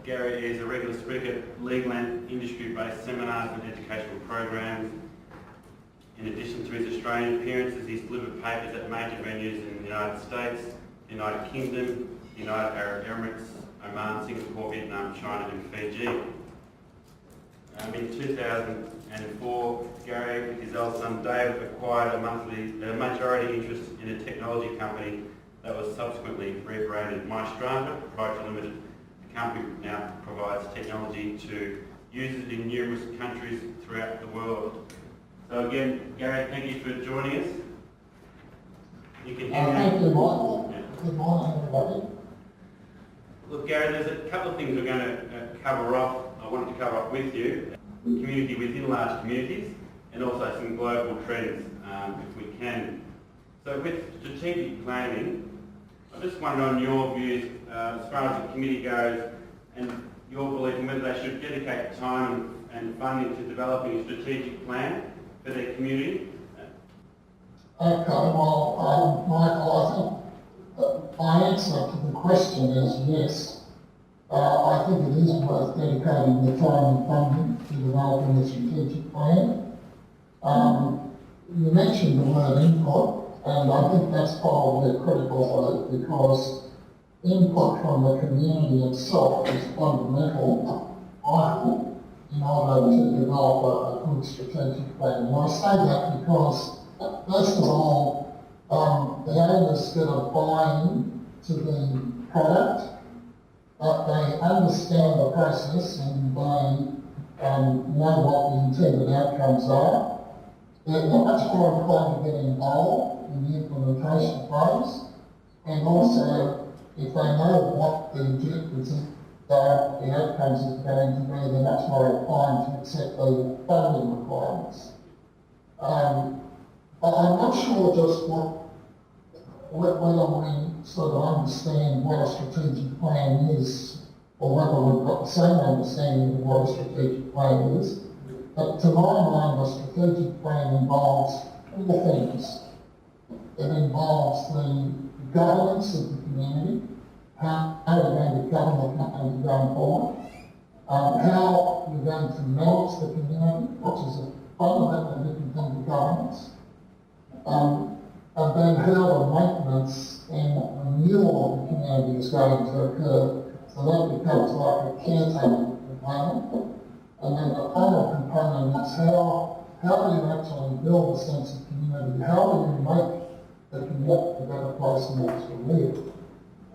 Gary is a regular speaker at legal and industry-based seminars and educational programs. In addition to his Australian appearances, he's delivered papers at major venues in the United States, the United Kingdom, the United Arab Emirates, Oman, Singapore, Vietnam, China and Fiji. In 2004, Gary, with his eldest son David, acquired a majority interest in a technology company that was subsequently rebranded MyStrata Proprietary Limited. The company now provides technology to users in numerous countries throughout the world. So again, Gary, thank you for joining us. You can hear me. Thank you, Michael. Yeah. Good morning, everybody. Look, Gary, there's a couple of things we're going to cover off. I wanted to cover off with you. Community within large communities and also some global trends, if we can. So with strategic planning, I just wondered on your views as far as the committee goes and your belief in whether they should dedicate time and funding to developing a strategic plan for their community. Okay, well, Michael, I think my answer to the question is yes. I think it is worth dedicating the time and funding to developing a strategic plan. You mentioned the word input, and I think that's probably a critical word because input from the community itself is fundamental, vital, in order to develop a good strategic plan. And I say that because, first of all, the owners get a buy-in to the product. But they understand the process and they know what the intended outcomes are. They're much more inclined to get involved in the implementation phase, and also if they know what the objectives are, the outcomes are going to be, they're much more inclined to accept the funding requirements. But I'm not sure just whether we sort of understand what a strategic plan is, or whether we've got the same understanding of what a strategic plan is. But to my mind, a strategic plan involves four things. It involves the governance of the community, how you're going to govern the community going forward, how you're going to manage the community, which is a fundamentally different thing to governance, and then how the maintenance and renewal of the community is going to occur. So that becomes like a caretaking component. And then the final component is how do you actually build a sense of community? How do you make the community a better place in which to live?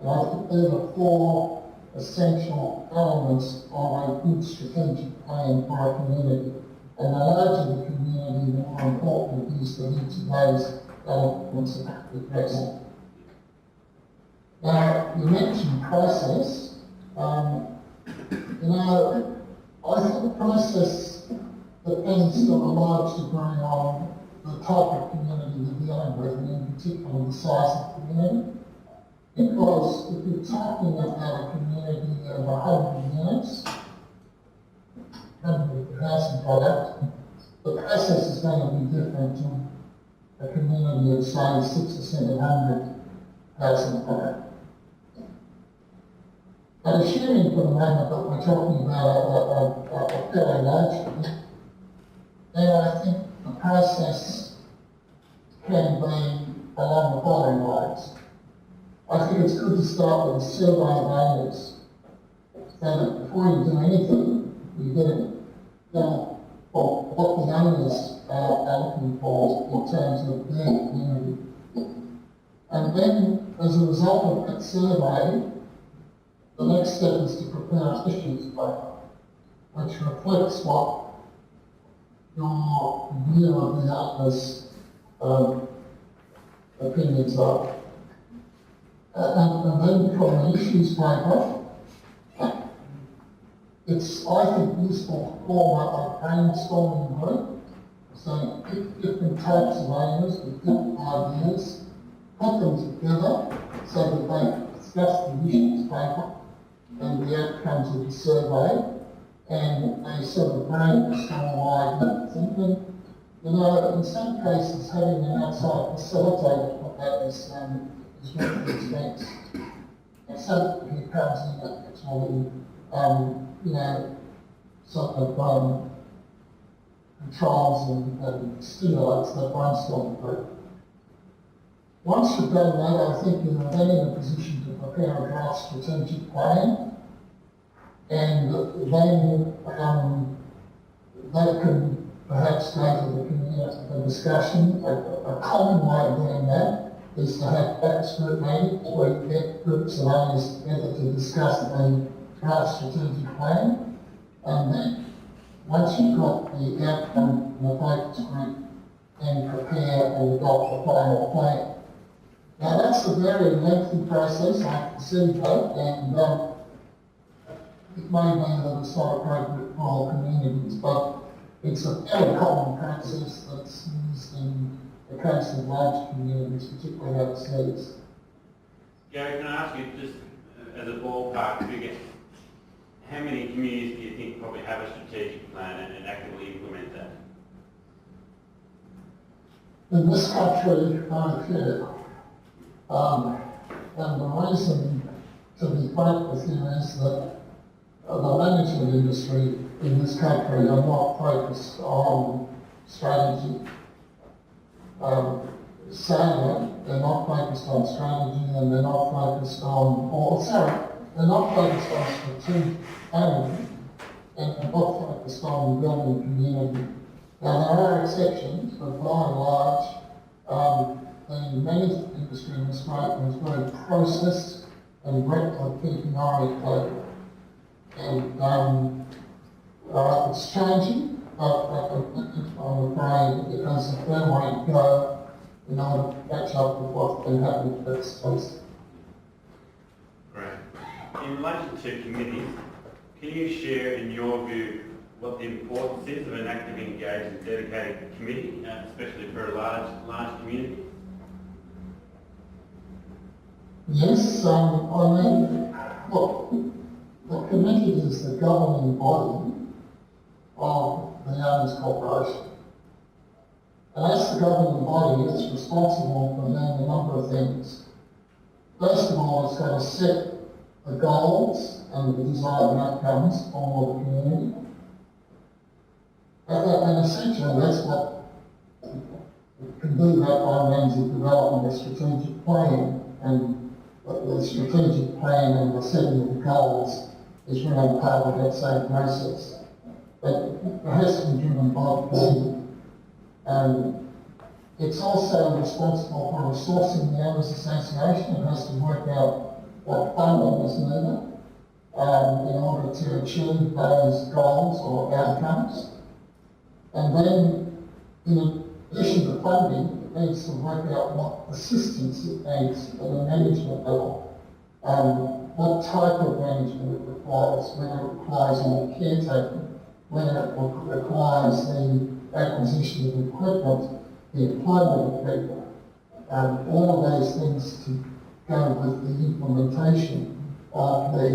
And I think they're the four essential elements of a good strategic plan for a community. And the larger the community, the more important it is that each of those elements are addressed. Now, you mentioned process. I think the process depends to a large degree on the type of community you're dealing with, and in particular the size of the community. Because if you're talking about a community of 100 units, 100 housing product, the process is going to be different to a community of say 6 or 700 housing product. But assuming for the moment that we're talking about a fairly large one, then I think the process can be along the following lines. I think it's good to start with a survey of owners, so that before you do anything, you get a feel for what the owners are looking for in terms of their community. And then, as a result of that survey, the next step is to prepare a issues paper, which reflects what your view of the owners' opinions are. And then from the issues paper, it's, I think, useful to form a brainstorming group. So pick different types of owners with different ideas, put them together so that they discuss the issues paper and the outcomes of the survey, and they sort of brainstorm ideas. And then, in some cases, having an outside facilitator for that is really expensive. somebody who comes in and actually, sort of controls and stimulates the brainstorming group. Once you've done that, I think you're then in a position to prepare a draft strategic plan, and then that can perhaps go to the community for discussion. A common way of doing that is to have focus group meetings where you get groups of owners together to discuss the draft strategic plan, and then once you've got the outcome from the focus group, then prepare and adopt the final plan. Now that's a very lengthy process, I can see that, and it may be that it's not appropriate for all communities, but it's a very common process that's used in the case of large communities, particularly overseas. Gary, can I ask you, just as a ballpark figure, how many communities do you think probably have a strategic plan and actively implement that? In this country, very few. And the reason, to be frank with you, is that the management industry in this country are not focused on strategy. Sadly, they're not focused on strategy, and they're not focused on, they're not focused on strategic planning, and they're not focused on building community. Now, there are exceptions, but by and large, the management industry in Australia is very processed and record-keeping oriented. And it's changing, but I'm afraid it has a fair way to go in order to catch up with what's been happening in this space. Great. In relation to committees, can you share, in your view, what the importance is of an actively engaged and dedicated committee, especially for a large community? Yes, look, the committee is the governing body of the owners corporation. And as the governing body, it's responsible for doing a number of things. First of all, it's got to set the goals and the desired outcomes for the community. And essentially, that's what it can do that by means of developing a strategic plan, and the strategic plan and the setting of the goals is really part of that same process. But it has to be driven by the community. And it's also responsible for resourcing the owners association. It has to work out what funding is needed in order to achieve those goals or outcomes. And then, in addition to funding, it needs to work out what assistance it needs at a management level. What type of management it requires, whether it requires more caretaking, whether it requires the acquisition of equipment, the employment of people, all of those things to go with the implementation of the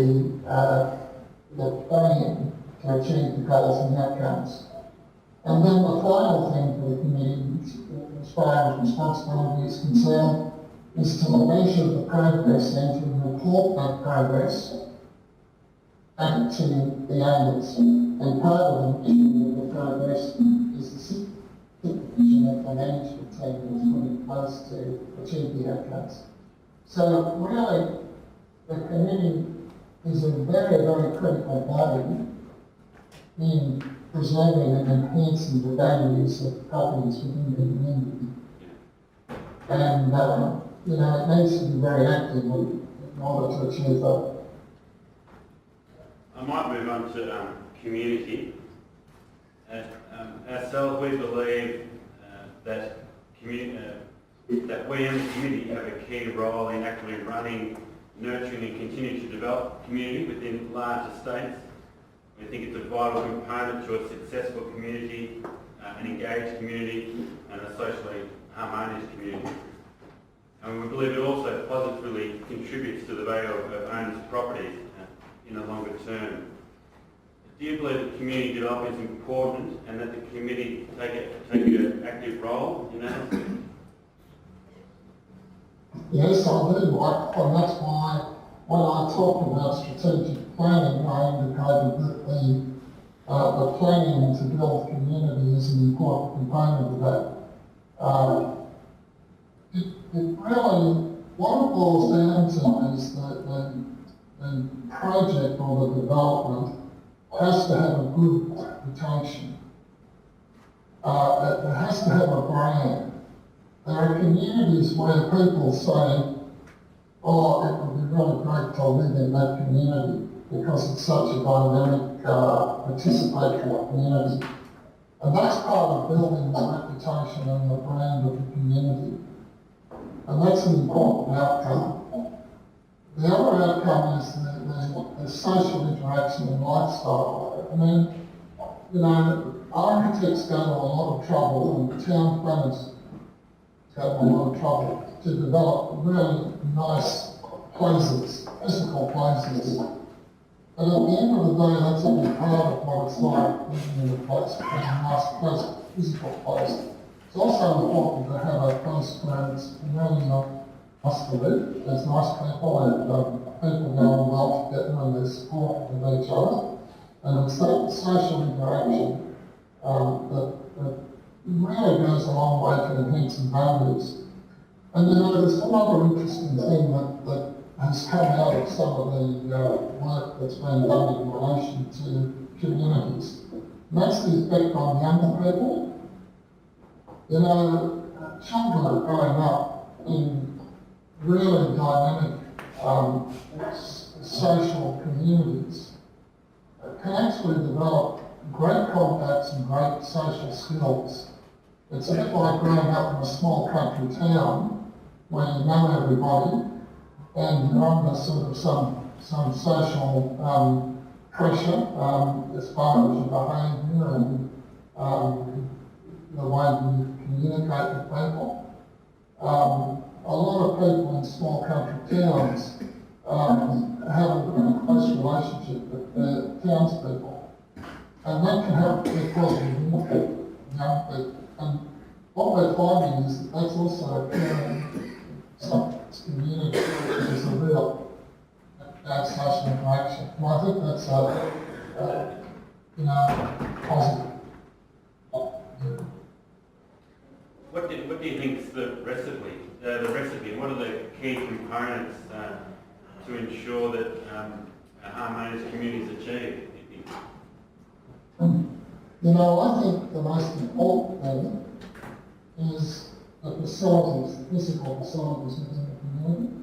plan to achieve the goals and outcomes. And then the final thing for the committee, as far as responsibility is concerned, is to measure the progress and to report that progress back to the owners. And part of the measurement of the progress is the supervision of the management team that's put in place to achieve the outcomes. So really, the committee is a very, very critical body in preserving and enhancing the values of properties within the community. And, it needs to be very active in order to achieve that. I might move on to community. Ourselves, we believe that we in the community have a key role in actively running, nurturing and continuing to develop community within large estates. We think it's a vital component to a successful community, an engaged community and a socially harmonious community. And we believe it also positively contributes to the value of owners' properties in the longer term. Do you believe that community development is important and that the committee take an active role in that? Yes, I do, and that's why when I talked about strategic planning, I indicated that the planning to build community is an important component of that. It really, what it boils down to is that the project or the development has to have a good reputation. It has to have a brand. There are communities where people say, oh, it would be really great to live in that community because it's such a dynamic, participatory community. And that's part of building the reputation and the brand of the community. And that's an important outcome. The other outcome is the social interaction and lifestyle. I mean, you know, architects go to a lot of trouble and town planners go to a lot of trouble to develop really nice places, physical places. But at the end of the day, that's only part of what it's like living in a place, a nice place, physical place. It's also important to have a place where it's really nice to live. There's nice people and people go on well together and they're supportive of each other. And it's that social interaction that really goes a long way to enhancing values. And you know, there's another interesting thing that has come out of some of the work that's been done in relation to communities. And that's the effect on younger people. You know, children are growing up in really dynamic social communities that can actually develop great contacts and great social skills. It's a bit like growing up in a small country town where you know everybody and you're under sort of some social pressure as far as your behaviour and the way you communicate with people. A lot of people in small country towns have a very close relationship with their townspeople, and that can help their positive impact young people. And what we're finding is that that's also occurring some community is a real social interaction. And I think that's you know, positive. What do you think is the recipe? What are the key components to ensure that a harmonious community is achieved? You know, I think the most important thing is the facilities, the physical facilities within the community.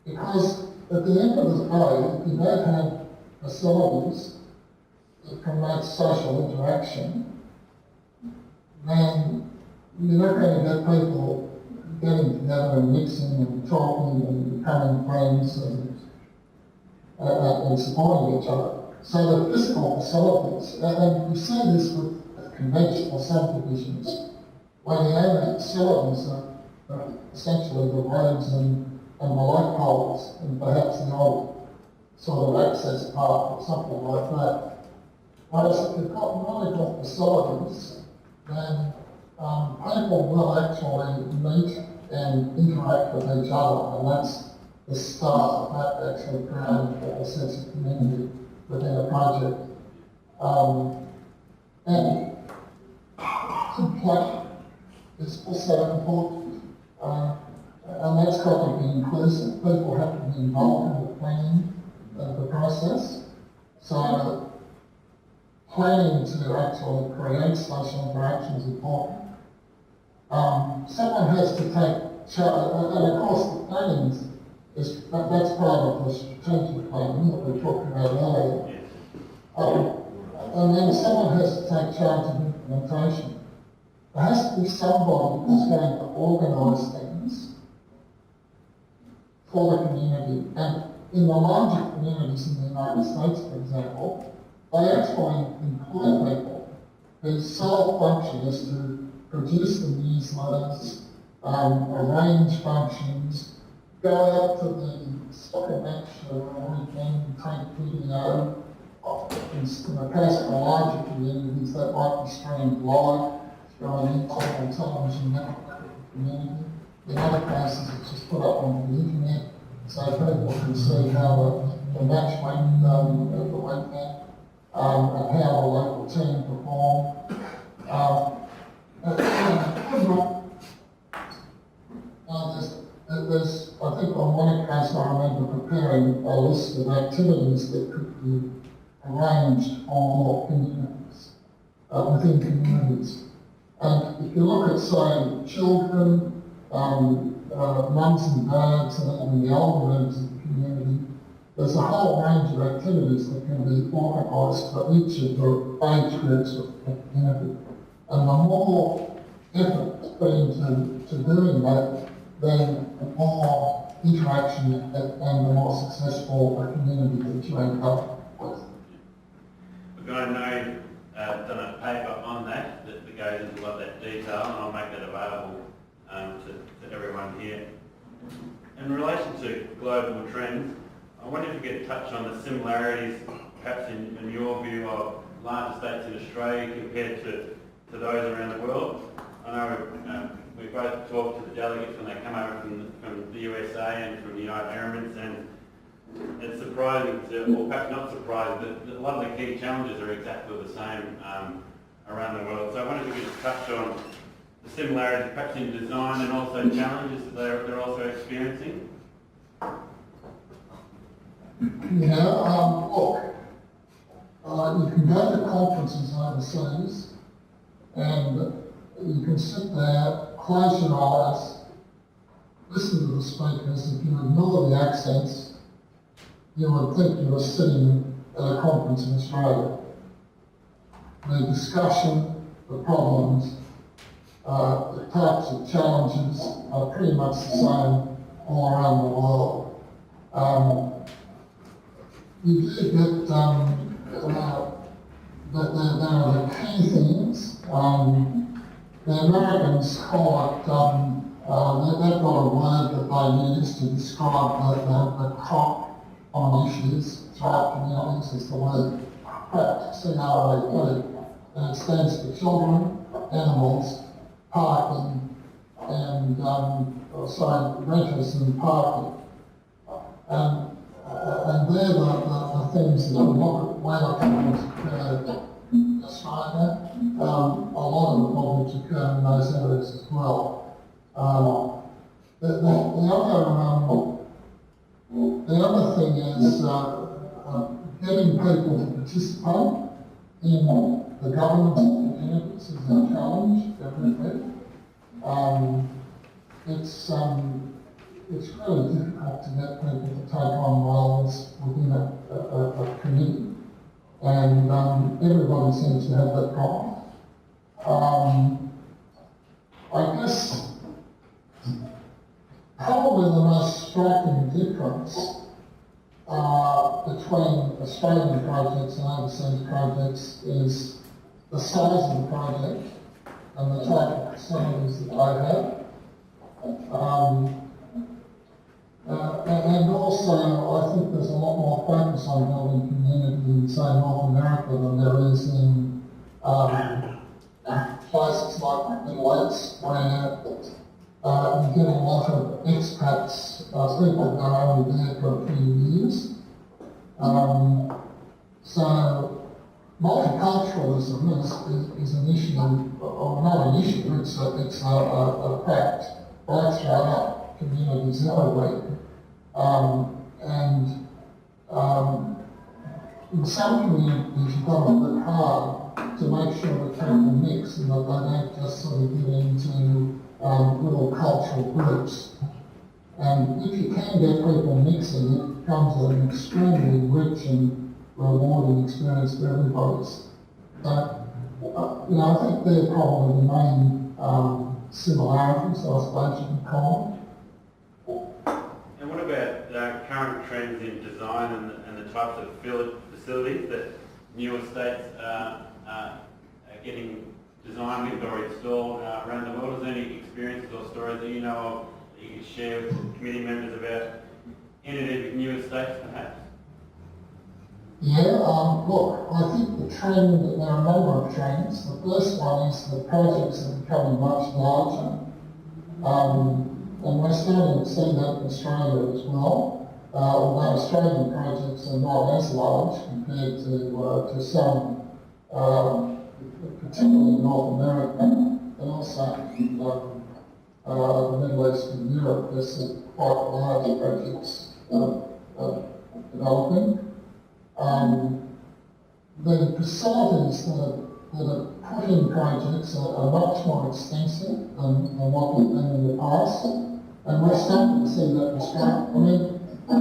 Because at the end of the day, if you don't have facilities that promote social interaction, then you're not going to get people getting together and mixing and talking and becoming friends and supporting each other. So the physical facilities, and you see this with conventional subdivisions, where the only facilities are essentially the roads and the light poles and perhaps the odd sort of access path or something like that. Whereas if you've really got facilities, then people will actually meet and interact with each other, and that's the start of that actually creating a sense of community within a project. And complaint is also important, and that's got to be inclusive. People have to be involved in the planning of the process. So planning to actually create social interaction is important. Someone has to take charge, and of course the planning that's part of the strategic planning that we talked about earlier. And then someone has to take charge of implementation. There has to be somebody who's going to organise things for the community. And in the larger communities in the United States, for example, they actually employ people whose sole function is to produce the newsletters, arrange functions, go out to the soccer match or weekend, take video. In the case of the larger communities, that might be streamed live through an television network of the community. In other cases, it's just put up on the internet so people can see how the match went at the weekend, and how the local team performed. There's, I think on one occasion I remember preparing a list of activities that could be arranged for communities, within communities. And if you look at, say, children, mums and dads, and the older members of the community, there's a whole range of activities that can be organised for each of the age groups of the community. And the more effort put into doing that, then the more interaction and the more successful a community that you end up with. We've got done a paper on that goes into a lot of that detail, and I'll make that available to everyone here. In relation to global trends, I wonder if you could touch on the similarities, perhaps in your view, of larger states in Australia compared to those around the world. I know we both talked to the delegates when they come over from the USA and from the United Arab Emirates, and it's surprising, or perhaps not surprising, that a lot of the key challenges are exactly the same around the world. So I wonder if you could just touch on the similarities, perhaps in design, and also challenges that they're also experiencing. Yeah, look, you can go to conferences overseas, and you can sit there, close your eyes, listen to the speakers. If you ignore the accents, you would think you were sitting at a conference in Australia. The discussion, the problems, the types of challenges are pretty much the same all around the world. You do get there are the key things. The Americans call it, they've got a word that they use to describe the crop on issues throughout communities, is the word CRAP, C-R-A-P, and it stands for children, animals, parking, and renters and parking. And they're the things that we look at where the problems occur in Australia. A lot of the problems occur in those areas as well. The other thing is getting people to participate in the governance of communities is a challenge everywhere. It's really difficult to get people to take on roles within a committee, and everybody seems to have that problem. I guess probably the most striking difference between Australian projects and overseas projects is the size of the project and the type of facilities that they have. And also, I think there's a lot more focus on building community in, say, North America than there is in places like the Middle East, where you get a lot of expats, people that are only there for a few years. So multiculturalism is an issue, or not an issue, it's a fact right throughout communities everywhere. In some communities you've got to work hard to make sure that people mix and that they don't just sort of get into little cultural groups. And if you can get people mixing, it becomes an extremely rich and rewarding experience for everybody. So, I think they're probably the main similarities, I suppose you can call them. And what about current trends in design and the types of facilities that newer states are getting designed with or installed around the world? Is there any experiences or stories that you know of that you can share with committee members about any of newer states perhaps? Yeah, look, I think the trend, there are a number of trends. The first one is the projects are becoming much larger. And we're starting to see that in Australia as well. although Australian projects are not as large compared to some, particularly in North America, and also the Middle East and Europe, there's some quite large projects developing. The facilities that are put in projects are much more extensive than what they've been in the past, and we're starting to see that restraint. I mean,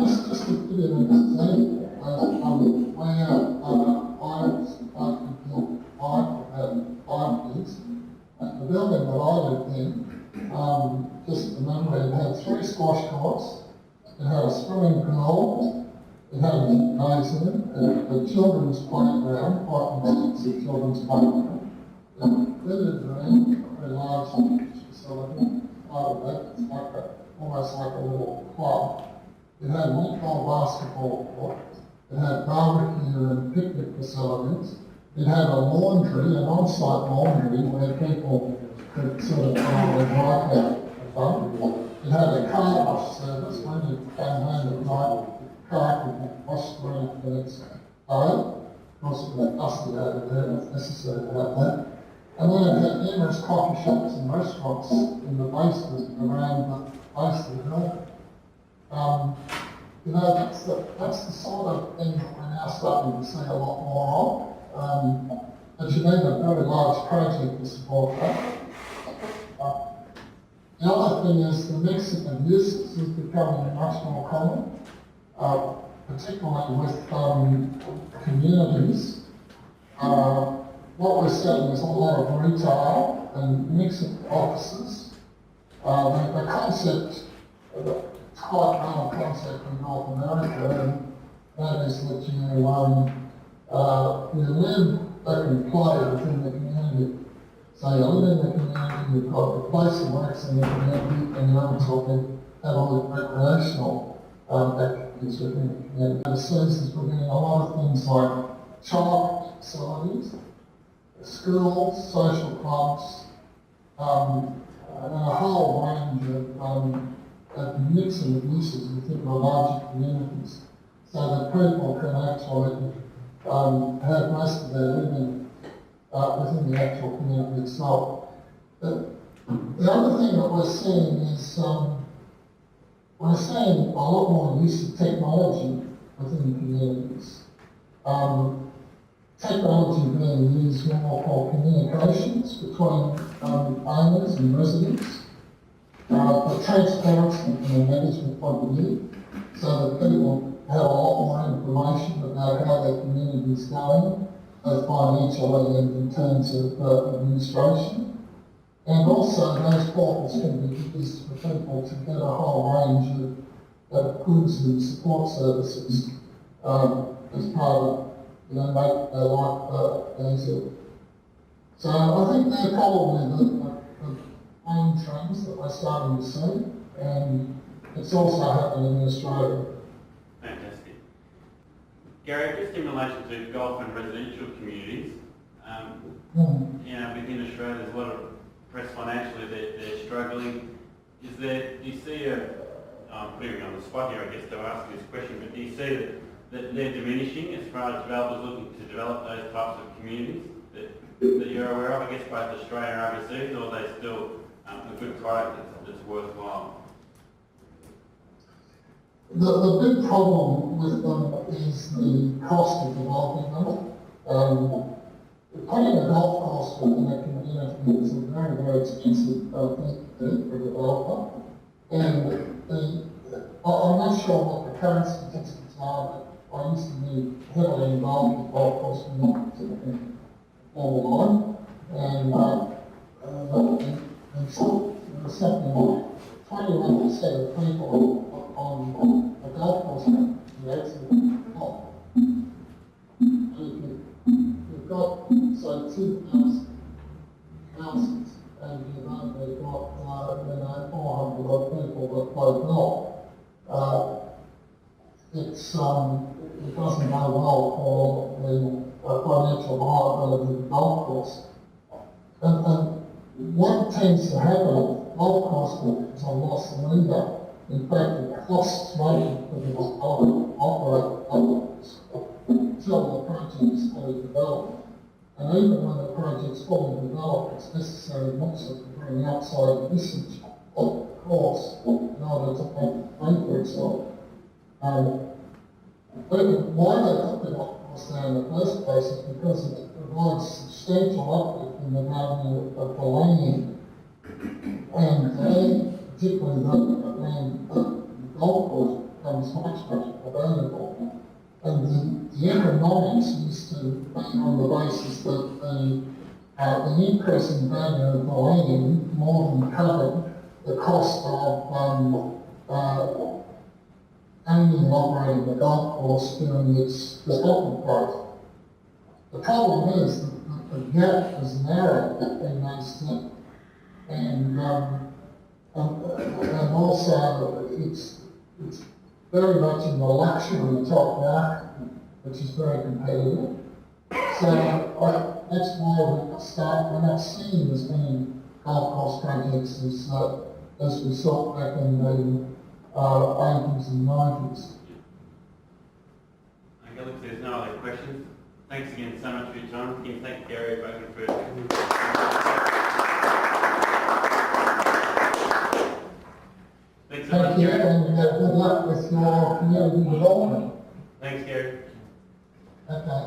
just to give you an example, five years, the building that I lived in, just to remember, it had 3 squash courts, it had a swimming pool, it had a gymnasium, a children's playground, quite an extensive children's playground, a billiard room, a very large facility, part of that, it's like almost like a little club. It had netball basketball court, it had barbecue and picnic facilities, it had a laundry, an on-site laundry where people could sort of throw their dry out. It had a car wash service. When you came home at night, the car could be washed around the next day. Of course, it was dusty over there, it's necessary to have that. And then it had numerous coffee shops and restaurants in the basement around the base of the building. You know, that's the sort of thing that we're now starting to see a lot more of. But you need a very large project to support that. The other thing is the Mexican uses is becoming much more common, particularly with communities. What we're seeing is a lot of retail and mixing offices. The concept, it's quite a common concept in North America, and that is that you live and play within the community. So you live in the community, you've got the place that works in the community, and you're able to have all the recreational activities within the community. Overseas, we're doing a lot of things like child facilities, schools, social clubs, and a whole range of mixing of uses within the larger communities, so that people can actually have most of their living within the actual community itself. But the other thing that we're seeing is we're seeing a lot more use of technology within the communities. Technology being used more for communications between owners and residents, for transparency from a management point of view, so that people have a lot more information about how their community is going, both financially and in terms of administration. And also those portals can be used for people to get a whole range of goods and support services as part of, make their life easier. So I think they're probably the main trends that we're starting to see, and it's also happening in Australia. Fantastic. Gary, just in relation to golf and residential communities, within Australia there's a lot of press financially that they're struggling. Do you see I'm putting you on the spot here, I guess, to ask this question, but do you see that they're diminishing as far as developers looking to develop those types of communities that you're aware of, I guess, both Australia and overseas, or are they still a good product that's worthwhile? The big problem with them is the cost of developing them. Putting a golf course within a community is a very, very expensive thing to do for a developer. And I'm not sure what the current statistics are, but I used to be heavily involved with golf course communities in Formula One. And so there's something like 21% of people on a golf course can actually golf. You've got, say, 2,000 houses, and you've only got, 400 odd people that play golf. It doesn't go well for the financial viability of the golf course. And what tends to happen, golf course is a loss leader In fact, the costs money for the operators until the project is fully developed. And even when the project's fully developed, it's necessary also to bring outside usage of the course in order to make it pay for itself. Why they took the course there in the first place is because it provides substantial uplift in the value of the land. And they, particularly the land, the golf course becomes much more valuable. And the economics used to be on the basis that the increase in value of the land more than covered the cost of owning and operating the golf course during its development phase. The problem is that the gap is narrowed between those two. And also it's very much in the luxury top market, which is very competitive. So that's why we're not seeing as many golf course projects as we saw back in the 80s and 90s. Okay, looks there's no other questions. Thanks again so much for your time. Again, thank Gary Bugden for Thanks so much, Thank you, Gary. and good luck with your community development. Thanks, Gary. Okay.